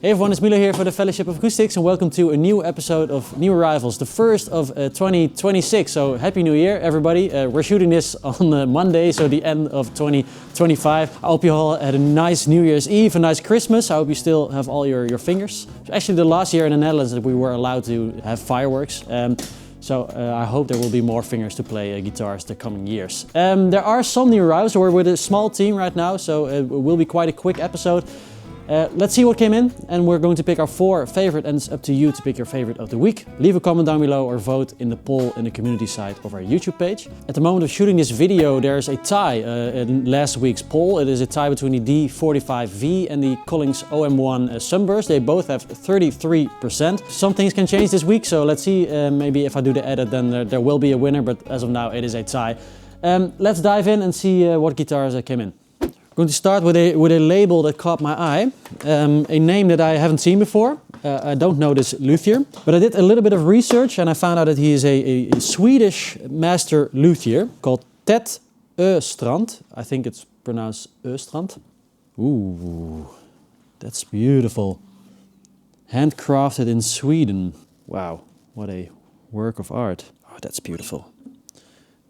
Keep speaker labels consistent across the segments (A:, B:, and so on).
A: Hey everyone, it's Milo here for the Fellowship of Acoustics and welcome to a new episode of New Arrivals, the first of 2026. So Happy New Year everybody. We're shooting this on Monday, so the end of 2025. I hope you all had a nice New Year's Eve, a nice Christmas. I hope you still have all your fingers. It's actually the last year in the Netherlands that we were allowed to have fireworks. So I hope there will be more fingers to play guitars the coming years. There are some new arrivals. We're with a small team right now, so it will be quite a quick episode. Let's see what came in, and we're going to pick our 4 favorite, and it's up to you to pick your favorite of the week. Leave a comment down below or vote in the poll in the community side of our YouTube page. At the moment of shooting this video, there's a tie in last week's poll. It is a tie between the D45V and the Collings OM1 Sunburst. They both have 33%. Some things can change this week, so let's see. Maybe if I do the edit, then there will be a winner, but as of now, it is a tie. Let's dive in and see what guitars came in. I'm going to start with a label that caught my eye, a name that I haven't seen before. I don't know this luthier, but I did a little bit of research and I found out that he is a Swedish master luthier called Astrand. I think it's pronounced Åstrand. Ooh, that's beautiful. Handcrafted in Sweden. Wow, what a work of art. Oh, that's beautiful.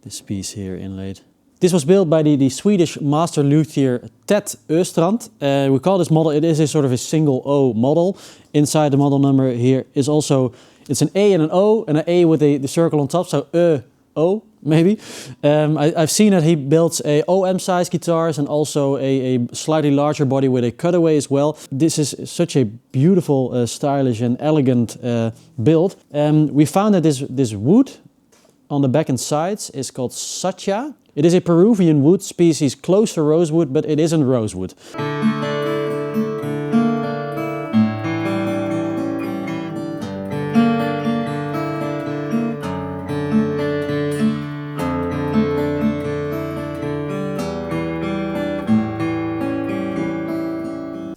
A: This piece here inlaid. This was built by the Swedish master luthier Åstrand. We call this model, it is a sort of a single O model. Inside the model number here is also, it's an A and an O, and an A with the circle on top, so O maybe. I've seen that he builds a OM size guitars and also a slightly larger body with a cutaway as well. This is such a beautiful, stylish and elegant build. We found that this wood on the back and sides is called Satya. It is a Peruvian wood species close to rosewood, but it isn't rosewood.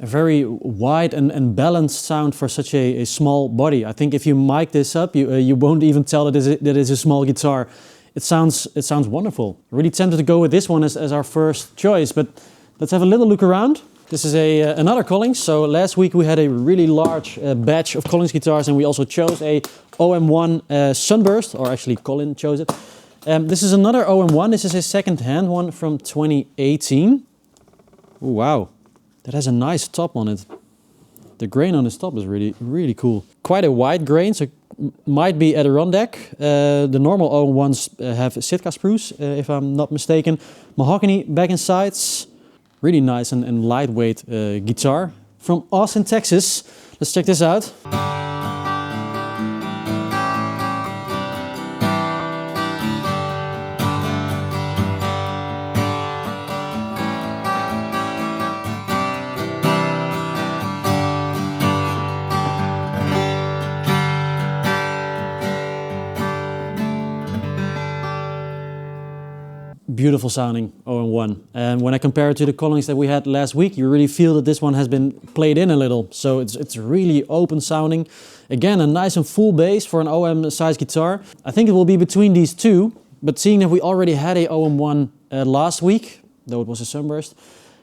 A: A very wide and balanced sound for such a small body. I think if you mic this up, you won't even tell that it is a small guitar. It sounds wonderful. Really tempted to go with this one as our first choice, but let's have a little look around. This is another Collings. So last week we had a really large batch of Collings guitars and we also chose a OM1 Sunburst, or actually Colin chose it. This is another OM1. This is a second-hand one from 2018. Ooh, wow, that has a nice top on it. The grain on this top is really cool. Quite a wide grain, so might be Adirondack. The normal OM1s have Sitka spruce, if I'm not mistaken. Mahogany back and sides. Really nice and lightweight guitar. From Austin, Texas. Let's check this out. Beautiful sounding OM1. And when I compare it to the Collings that we had last week, you really feel that this one has been played in a little. So it's really open sounding. Again, a nice and full bass for an OM size guitar. I think it will be between these two, but seeing that we already had a OM1 last week, though it was a Sunburst,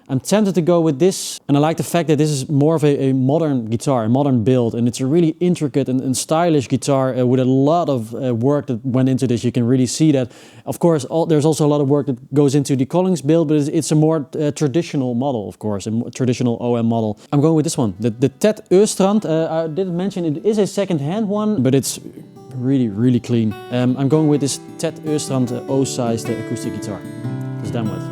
A: I'm tempted to go with this, and I like the fact that this is more of a modern guitar, a modern build, and it's a really intricate and stylish guitar with a lot of work that went into this. You can really see that. Of course, there's also a lot of work that goes into the Collings build, but it's a more traditional model, of course, a traditional OM model. I'm going with this one, the Åstrand. I didn't mention it is a second-hand one, but it's really clean. I'm going with this Åstrand O-sized acoustic guitar. It's done with.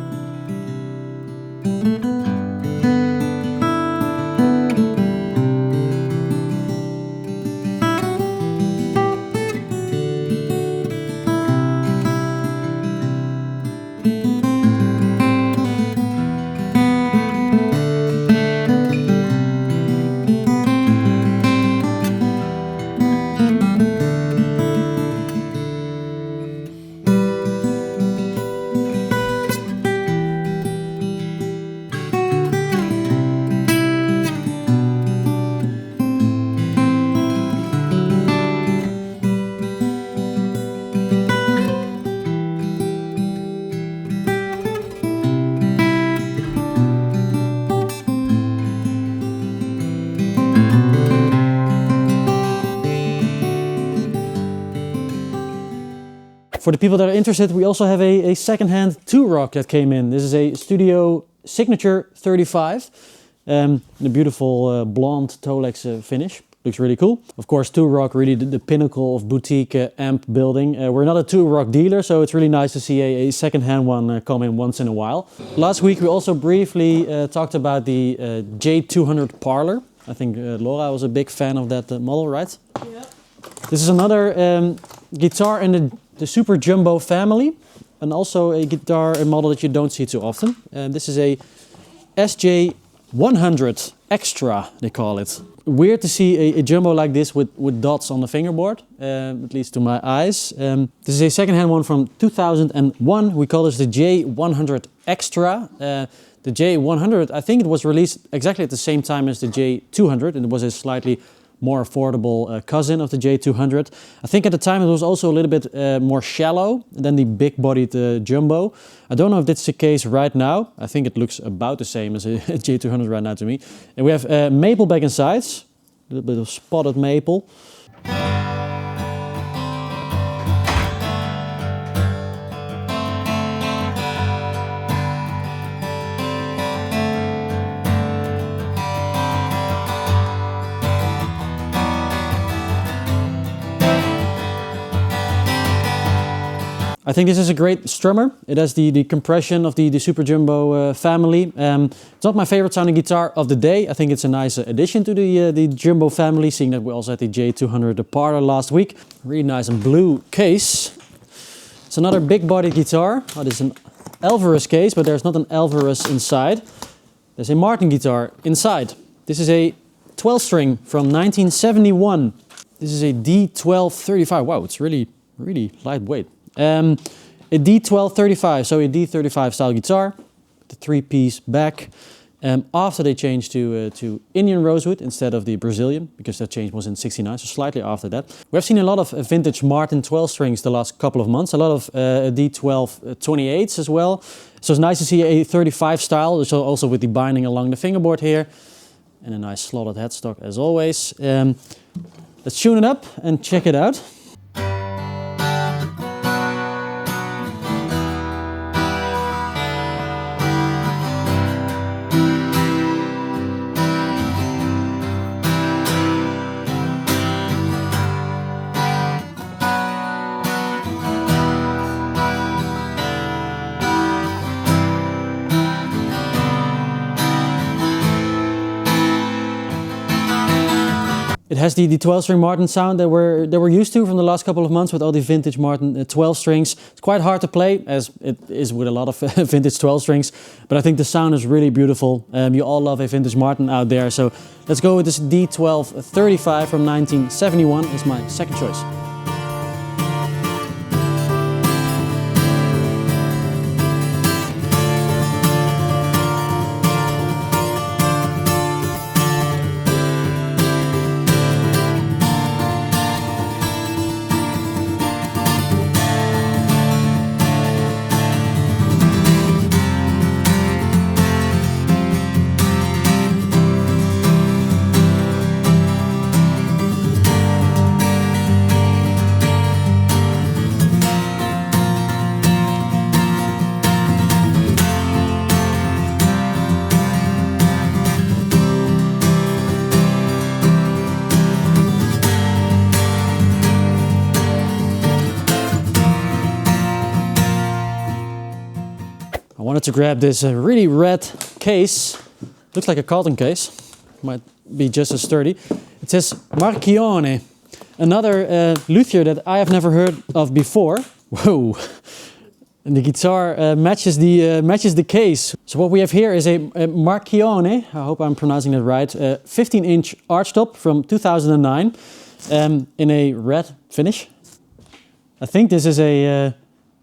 A: For the people that are interested, we also have a second-hand two-rock that came in. This is a Studio Signature 35. The beautiful blonde Tolex finish. Looks really cool. Of course, two-rock really the pinnacle of boutique amp building. We're not a two-rock dealer, so it's really nice to see a second-hand one come in once in a while. Last week we also briefly talked about the J200 Parlor. I think Laura was a big fan of that model, right? Yeah. This is another guitar in the Super Jumbo family, and also a model that you don't see too often. This is a SJ100 Extra, they call it. Weird to see a jumbo like this with dots on the fingerboard, at least to my eyes. This is a second-hand one from 2001. We call this the J100 Extra. The J100, I think it was released exactly at the same time as the J200, and it was a slightly more affordable cousin of the J200. I think at the time it was also a little bit more shallow than the big-bodied Jumbo. I don't know if that's the case right now. I think it looks about the same as a J200 right now to me. And we have maple back and sides, a little bit of spotted maple. I think this is a great strummer. It has the compression of the Super Jumbo family. It's not my favorite sounding guitar of the day. I think it's a nice addition to the Jumbo family, seeing that we also had the J200 Parlor last week. Really nice and blue case. It's another big body guitar. Oh, this is an Alvarez case, but there's not an Alvarez inside. There's a Martin guitar inside. This is a 12 string from 1971. This is a D1235. Wow, it's really lightweight. A D1235, so a D35 style guitar, the three-piece back. After they changed to Indian Rosewood instead of the Brazilian, because that change was in '69, so slightly after that. We have seen a lot of vintage Martin 12 strings the last couple of months, a lot of D12 28s as well. So it's nice to see a 35 style, so also with the binding along the fingerboard here, and a nice slotted headstock as always. Let's tune it up and check it out. It has the 12-string Martin sound that we're used to from the last couple of months with all the vintage Martin 12 strings. It's quite hard to play, as it is with a lot of vintage 12 strings, but I think the sound is really beautiful. You all love a vintage Martin out there, so let's go with this D1235 from 1971 as my second choice. I wanted to grab this really red case. Looks like a carton case. Might be just as sturdy. It says Marchione. Another luthier that I have never heard of before. Whoa! And the guitar matches the case. So what we have here is a Marchione. I hope I'm pronouncing that right. 15-inch archtop from 2009 in a red finish. I think this is a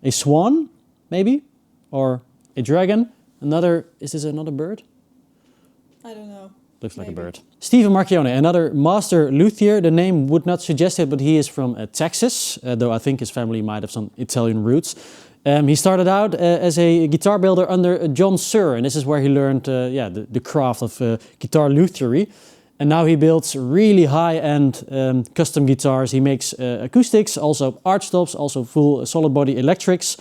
A: swan, maybe, or a dragon. Is this another bird?
B: I don't know.
A: Looks like a bird. Stephen Marchione, another master luthier. The name would not suggest it, but he is from Texas, though I think his family might have some Italian roots. He started out as a guitar builder under John Suhr, and this is where he learned the craft of guitar luthiery. And now he builds really high-end custom guitars. He makes acoustics, also archtops, also full solid body electrics.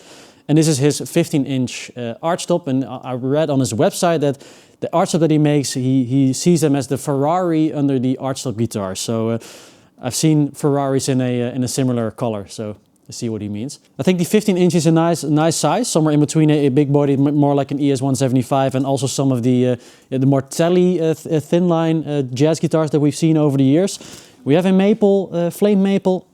A: And this is his 15-inch archtop. And I read on his website that the archtop that he makes, he sees them as the Ferrari under the archtop guitar. So I've seen Ferraris in a similar color. So I see what he means. I think the 15 inch is a nice size, somewhere in between a big body, more like an ES-175, and also some of the more telly thin line jazz guitars that we've seen over the years. We have a maple, flame maple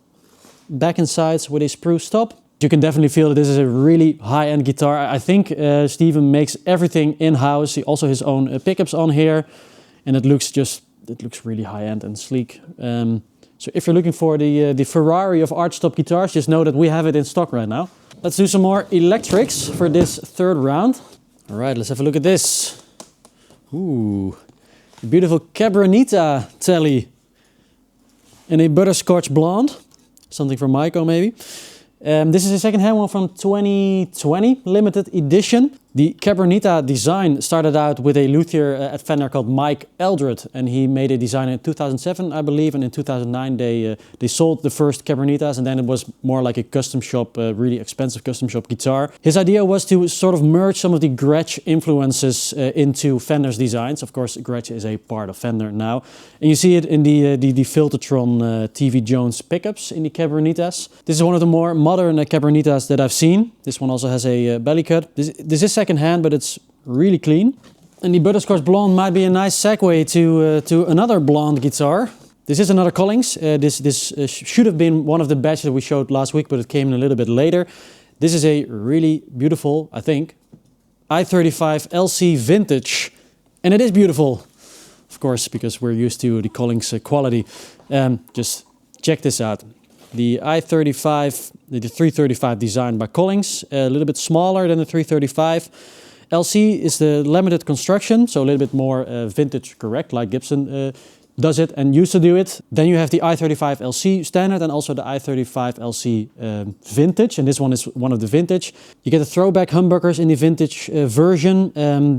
A: back and sides with a spruce top. You can definitely feel that this is a really high-end guitar. I think Steven makes everything in-house. He also has his own pickups on here, and it looks really high-end and sleek. So if you're looking for the Ferrari of archtop guitars, just know that we have it in stock right now. Let's do some more electrics for this third round. All right, let's have a look at this. Ooh, a beautiful Cabronita telly in a butterscotch blonde. Something from Maiko maybe. This is a second-hand one from 2020, limited edition. The Cabronita design started out with a luthier at Fender called Mike Eldred, and he made a design in 2007, I believe, and in 2009 they sold the first Cabronitas, and then it was more like a custom shop, really expensive custom shop guitar. His idea was to sort of merge some of the Gretsch influences into Fender's designs. Of course, Gretsch is a part of Fender now, and you see it in the Filtertron TV Jones pickups in the Cabronitas. This is one of the more modern Cabronitas that I've seen. This one also has a belly cut. This is second hand, but it's really clean. And the butterscotch blonde might be a nice segue to another blonde guitar. This is another Collings. This should have been one of the batches that we showed last week, but it came in a little bit later. This is a really beautiful, I think, I35LC vintage. And it is beautiful, of course, because we're used to the Collings quality. Just check this out. The I35, the 335 designed by Collings, a little bit smaller than the 335. LC is the limited construction, so a little bit more vintage correct, like Gibson does it and used to do it. Then you have the I35LC standard and also the I35LC vintage, and this one is one of the vintage. You get the throwback humbuckers in the vintage version.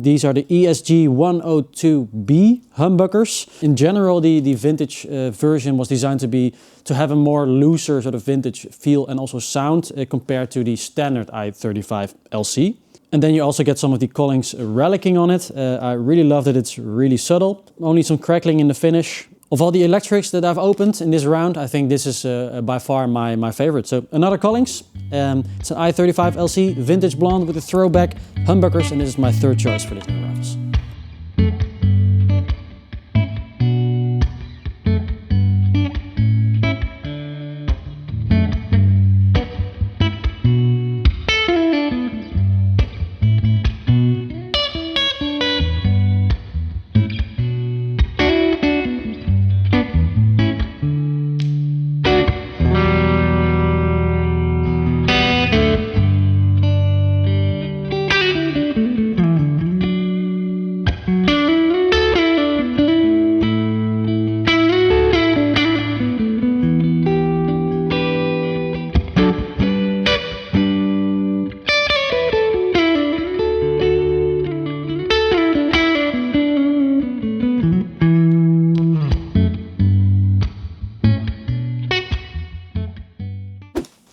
A: These are the ESG 102B humbuckers. In general, the vintage version was designed to have a more looser sort of vintage feel and also sound compared to the standard I35LC. And then you also get some of the Collings relicking on it. I really love that it's really subtle. Only some crackling in the finish. Of all the electrics that I've opened in this round, I think this is by far my favorite. So another Collings. It's an I35LC vintage blonde with the throwback humbuckers, and this is my third choice for this new rifles.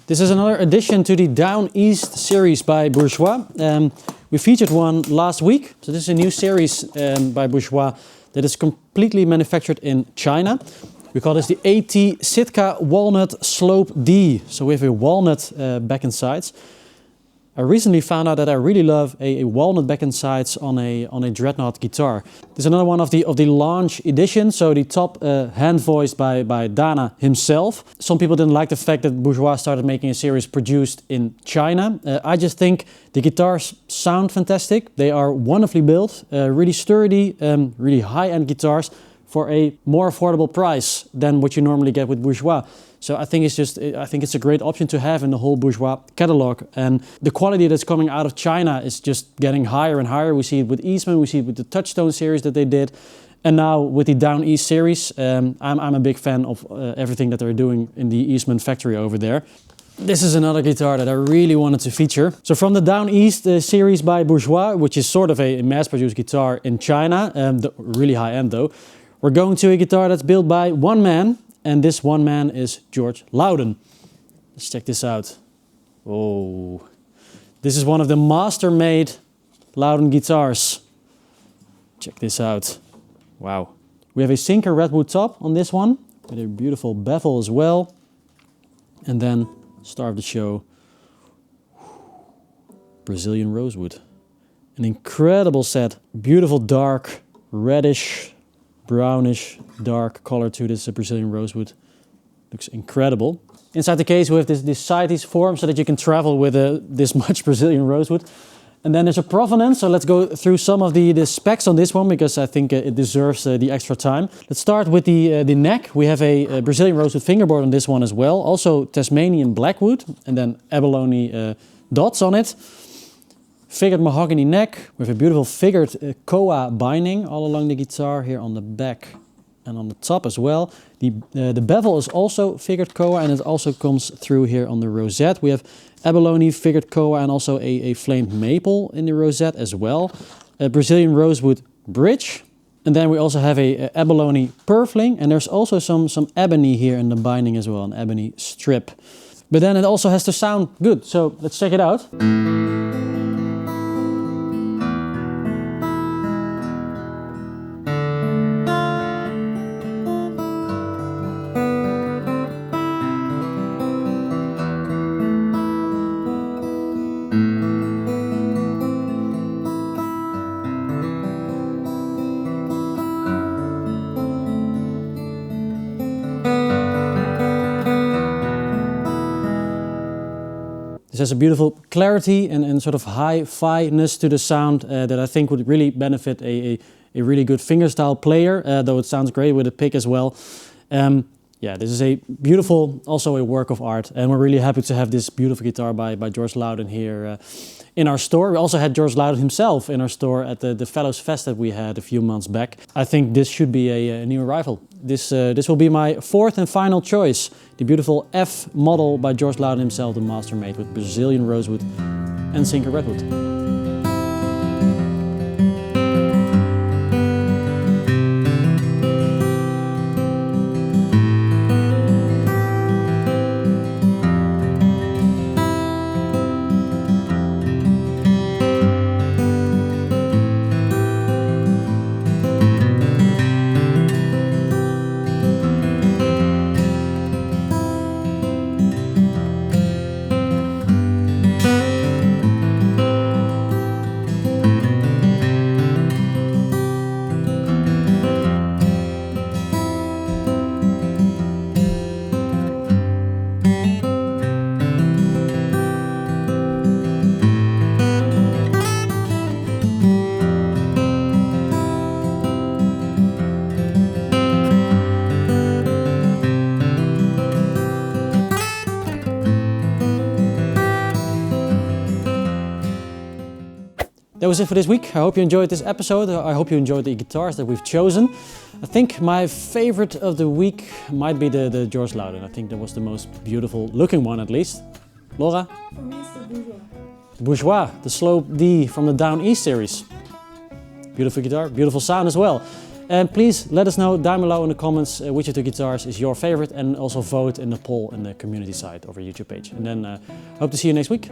A: This is another addition to the Down East series by Bourgeois. We featured one last week. So this is a new series by Bourgeois that is completely manufactured in China. We call this the AT Sitka Walnut Slope D. So we have a walnut back and sides. I recently found out that I really love a walnut back and sides on a Dreadnought guitar. There's another one of the launch edition, so the top hand voiced by Dana himself. Some people didn't like the fact that Bourgeois started making a series produced in China. I just think the guitars sound fantastic. They are wonderfully built, really sturdy, really high-end guitars for a more affordable price than what you normally get with Bourgeois. So I think it's a great option to have in the whole Bourgeois catalog. And the quality that's coming out of China is just getting higher and higher. We see it with Eastman, we see it with the Touchstone series that they did. And now with the Down East series, I'm a big fan of everything that they're doing in the Eastman factory over there. This is another guitar that I really wanted to feature. So from the Down East series by Bourgeois, which is sort of a mass-produced guitar in China, really high-end though, We're going to a guitar that's built by one man, and this one man is George Lowden. Let's check this out. Oh, this is one of the Mastermade Lowden guitars. Check this out. Wow. We have a sinker Redwood top on this one, with a beautiful bevel as well. And then, star of the show, Brazilian Rosewood. An incredible set. Beautiful dark, reddish, brownish, dark color to this Brazilian Rosewood. Looks incredible. Inside the case we have this sidepiece form so that you can travel with this much Brazilian Rosewood. And then there's a provenance, so let's go through some of the specs on this one because I think it deserves the extra time. Let's start with the neck. We have a Brazilian Rosewood fingerboard on this one as well. Also Tasmanian Blackwood and then abalone dots on it. Figured mahogany neck with a beautiful figured koa binding all along the guitar here on the back and on the top as well. The bevel is also figured koa and it also comes through here on the rosette. We have abalone figured koa and also a flamed maple in the rosette as well. A Brazilian Rosewood bridge. And then we also have a abalone purfling and there's also some ebony here in the binding as well, an ebony strip. But then it also has to sound good, so let's check it out. This has a beautiful clarity and sort of hi-fi-ness to the sound that I think would really benefit a really good fingerstyle player, though it sounds great with a pick as well. Yeah, this is a beautiful, also a work of art, and we're really happy to have this beautiful guitar by George Lowden here in our store. We also had George Lowden himself in our store at the Fellows Fest that we had a few months back. I think this should be a new arrival. This will be my fourth and final choice. The beautiful F model by George Lowden himself, the Mastermade with Brazilian Rosewood and sinker Redwood. That was it for this week. I hope you enjoyed this episode. I hope you enjoyed the guitars that we've chosen. I think my favorite of the week might be the George Lowden. I think that was the most beautiful looking one at least. Laura?
B: For me it's the Bourgeois.
A: The Bourgeois, the Slope D from the Down East series. Beautiful guitar, beautiful sound as well. And please let us know down below in the comments which of the guitars is your favorite, and also vote in the poll in the community site of our YouTube page. And then hope to see you next week.